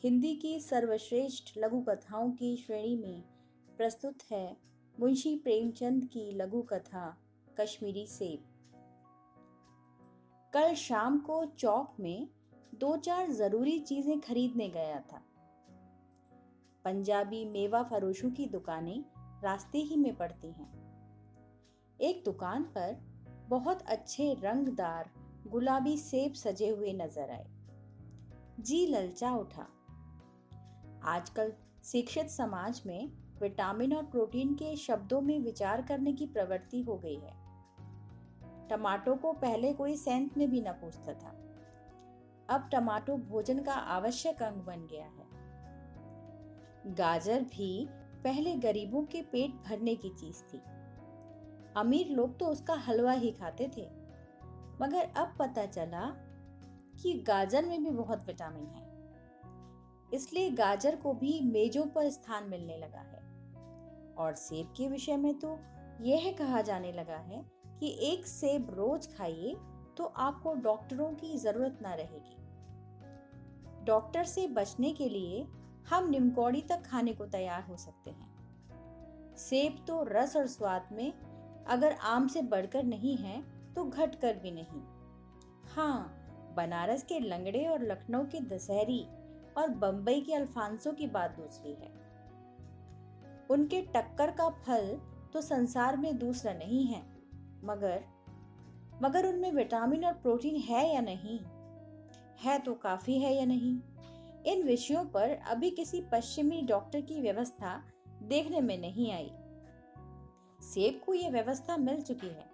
हिंदी की सर्वश्रेष्ठ लघु कथाओं की श्रेणी में प्रस्तुत है मुंशी प्रेमचंद की लघु कथा कश्मीरी सेब। कल शाम को चौक में दो चार जरूरी चीजें खरीदने गया था। पंजाबी मेवा फरोशों की दुकानें रास्ते ही में पड़ती हैं। एक दुकान पर बहुत अच्छे रंगदार गुलाबी सेब सजे हुए नजर आए। जी ललचा उठा। आजकल शिक्षित समाज में विटामिन और प्रोटीन के शब्दों में विचार करने की प्रवृत्ति हो गई है। टमाटो को पहले कोई सेंत में भी न पूछता था। अब टमाटो भोजन का आवश्यक अंग बन गया है। गाजर भी पहले गरीबों के पेट भरने की चीज थी। अमीर लोग तो उसका हलवा ही खाते थे, मगर अब पता चला कि गाजर में भी बहुत विटामिन है। इसलिए गाजर को भी मेजों पर स्थान मिलने लगा है। और सेब के विषय में तो यह कहा जाने लगा है कि एक सेब रोज खाइए तो आपको डॉक्टरों की जरूरत ना रहेगी। डॉक्टर से बचने के लिए हम निमकौड़ी तक खाने को तैयार हो सकते हैं। सेब तो रस और स्वाद में अगर आम से बढ़कर नहीं है तो घटकर भी नहीं। हाँ, बनारस के लंगड़े और लखनऊ के दशहरी और बंबई के अल्फांसो की बात दूसरी है। उनके टक्कर का फल तो संसार में दूसरा नहीं है, मगर उनमें विटामिन और प्रोटीन है या नहीं, है तो काफी है या नहीं, इन विषयों पर अभी किसी पश्चिमी डॉक्टर की व्यवस्था देखने में नहीं आई। सेब को यह व्यवस्था मिल चुकी है।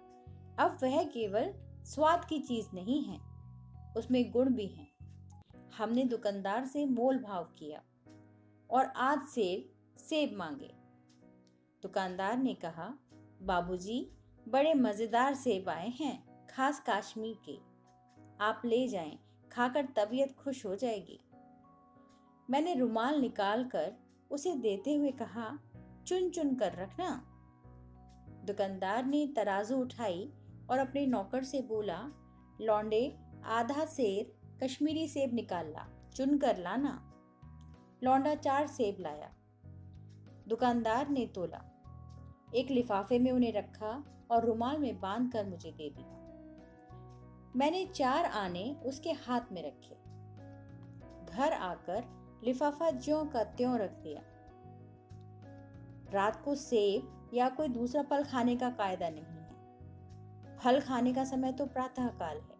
अब वह केवल स्वाद की चीज नहीं है, उसमें गुण भी हैं। हमने दुकानदार से मोल भाव किया और आज से सेब मांगे। दुकानदार ने कहा, बाबूजी, बड़े मजेदार सेब आए हैं, खास कश्मीर के। आप ले जाएं, खाकर तबीयत खुश हो जाएगी। मैंने रुमाल निकालकर उसे देते हुए कहा, चुन चुन कर रखना। दुकानदार ने तराजू उठाई और अपने नौकर से बोला, लौंडे, आधा सेर कश्मीरी सेब निकाल ला, चुन कर लाना। लौंडा 4 सेब लाया। दुकानदार ने तोला, एक लिफाफे में उन्हें रखा और रुमाल में बांध कर मुझे दे दिया। मैंने 4 आने उसके हाथ में रखे। घर आकर लिफाफा ज्यों का त्यों रख दिया। रात को सेब या कोई दूसरा फल खाने का कायदा नहीं है। फल खाने का समय तो प्रातः काल है।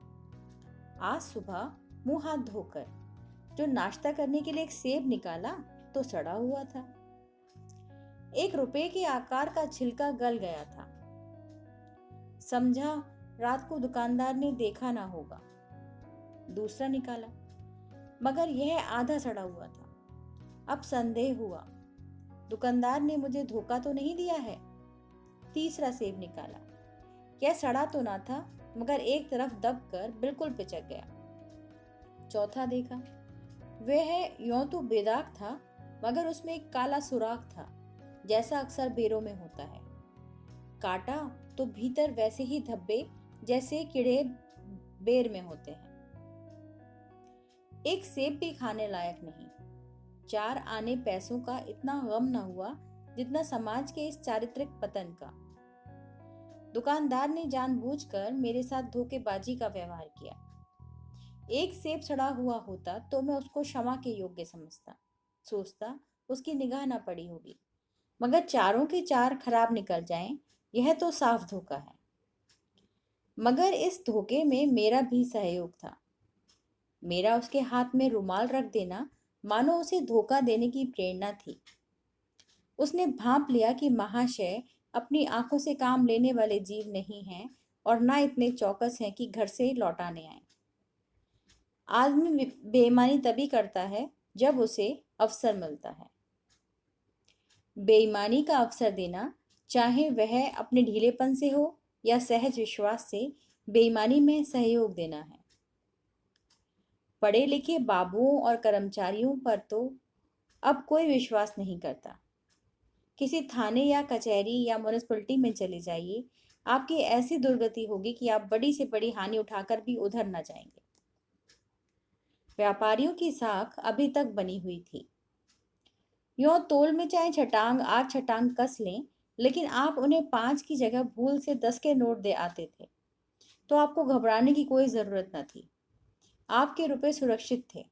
आज सुबह मुंह हाथ धोकर जो नाश्ता करने के लिए एक सेब निकाला तो सड़ा हुआ था। 1 रुपए के आकार का छिलका गल गया था। समझा रात को दुकानदार ने देखा ना होगा। दूसरा निकाला, मगर यह आधा सड़ा हुआ था। अब संदेह हुआ, दुकानदार ने मुझे धोखा तो नहीं दिया है। तीसरा सेब निकाला, यह सड़ा तो ना था, मगर एक तरफ दबकर बिल्कुल पिचक गया। चौथा देखा, वह यूं तो बेदाग था, मगर उसमें एक काला सुराख था, जैसा अक्सर बेरों में होता है। काटा तो भीतर वैसे ही धब्बे जैसे कीड़े बेर में होते हैं। एक सेब भी खाने लायक नहीं। 4 आने पैसों का इतना गम न हुआ जितना समाज के इस चारित्रिक पतन का। दुकानदार ने जानबूझकर मेरे साथ धोखेबाजी का व्यवहार किया। एक सेब सड़ा हुआ होता तो मैं उसको क्षमा के योग्य समझता, सोचता उसकी निगाह न पड़ी होगी, मगर 4 के 4 खराब निकल जाएं, यह तो साफ धोखा है। मगर इस धोखे में मेरा भी सहयोग था। मेरा उसके हाथ में रुमाल रख देना मानो उसे धोखा देने की प्रेरणा थी। उसने भांप लिया कि महाशय अपनी आंखों से काम लेने वाले जीव नहीं हैं और ना इतने चौकस हैं कि घर से लौटाने आए। आदमी बेईमानी तभी करता है जब उसे अवसर मिलता है। बेईमानी का अवसर देना, चाहे वह अपने ढीलेपन से हो या सहज विश्वास से, बेईमानी में सहयोग देना है। पढ़े लिखे बाबुओं और कर्मचारियों पर तो अब कोई विश्वास नहीं करता। किसी थाने या कचहरी या म्युनिसिपलिटी में चले जाइए, आपकी ऐसी दुर्गति होगी कि आप बड़ी से बड़ी हानि उठाकर भी उधर न जाएंगे। व्यापारियों की साख अभी तक बनी हुई थी। यों तोल में चाहे छटांग 8 छटांग कस लें, लेकिन आप उन्हें 5 की जगह भूल से 10 के नोट दे आते थे, तो आपको घबराने की कोई ज़रूरत न थी। आपके रुपए सुरक्षित थे।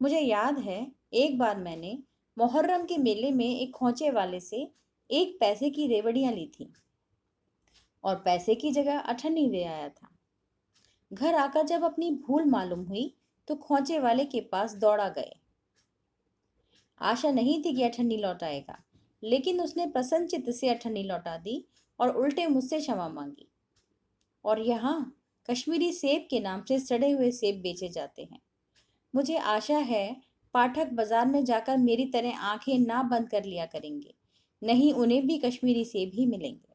मुझे याद है, एक बार मैंने मुहर्रम के मेले में एक खोंचे वाले से 1 पैसे की रेवड़ियां ली थी और पैसे की जगह अठन्नी दे आया था। घर आकर जब अपनी भूल मालूम हुई तो खोंचे वाले के पास दौड़ा गए। आशा नहीं थी कि अठन्नी लौटाएगा, लेकिन उसने प्रसन्न चित्त से अठन्नी लौटा दी और उल्टे मुझसे क्षमा मांगी। और यहाँ कश्मीरी सेब के नाम से सड़े हुए सेब बेचे जाते हैं। मुझे आशा है पाठक बाजार में जाकर मेरी तरह आंखें ना बंद कर लिया करेंगे, नहीं उन्हें भी कश्मीरी सेब ही मिलेंगे।